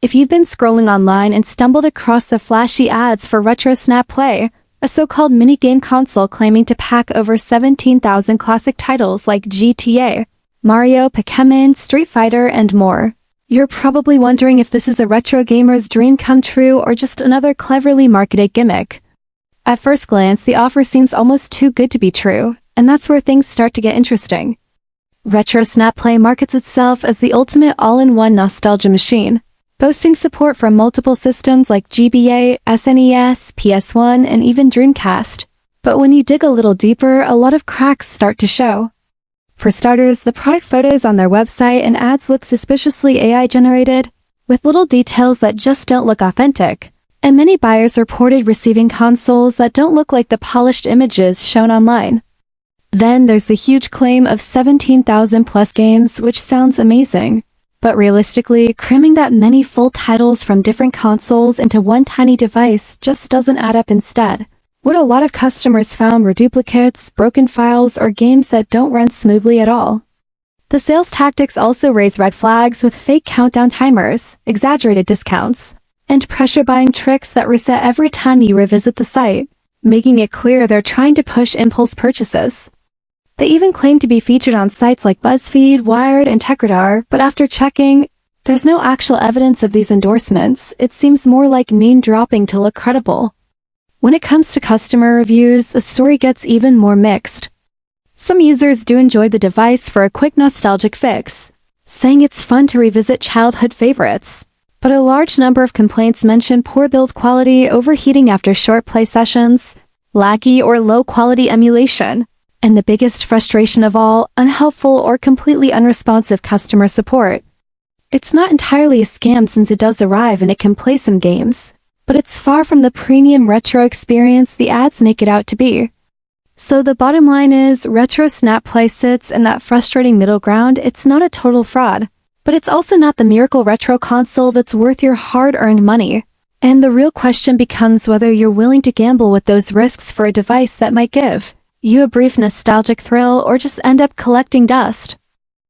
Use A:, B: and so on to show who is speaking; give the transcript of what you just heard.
A: If you've been scrolling online and stumbled across the flashy ads for RetroSnap Play, a so-called mini-game console claiming to pack over 17,000 classic titles like GTA, Mario, Pokémon, Street Fighter, and more, you're probably wondering if this is a retro gamer's dream come true or just another cleverly marketed gimmick. At first glance, the offer seems almost too good to be true, and that's where things start to get interesting. RetroSnap Play markets itself as the ultimate all-in-one nostalgia machine, boasting support for multiple systems like GBA, SNES, PS1, and even Dreamcast. But when you dig a little deeper, a lot of cracks start to show. For starters, the product photos on their website and ads look suspiciously AI-generated, with little details that just don't look authentic, and many buyers reported receiving consoles that don't look like the polished images shown online. Then there's the huge claim of 17,000 plus games, which sounds amazing. But realistically, cramming that many full titles from different consoles into one tiny device just doesn't add up instead. What a lot of customers found were duplicates, broken files, or games that don't run smoothly at all. The sales tactics also raise red flags with fake countdown timers, exaggerated discounts, and pressure buying tricks that reset every time you revisit the site, making it clear they're trying to push impulse purchases. They even claim to be featured on sites like BuzzFeed, Wired, and TechRadar, but after checking, there's no actual evidence of these endorsements. It seems more like name-dropping to look credible. When it comes to customer reviews, the story gets even more mixed. Some users do enjoy the device for a quick nostalgic fix, saying it's fun to revisit childhood favorites. But a large number of complaints mention poor build quality, overheating after short play sessions, laggy or low-quality emulation, and the biggest frustration of all, unhelpful or completely unresponsive customer support. It's not entirely a scam since it does arrive and it can play some games, but it's far from the premium retro experience the ads make it out to be. So the bottom line is, RetroSnap Play sits in that frustrating middle ground. It's not a total fraud, but it's also not the miracle retro console that's worth your hard-earned money. And the real question becomes whether you're willing to gamble with those risks for a device that might give you a brief nostalgic thrill or just end up collecting dust.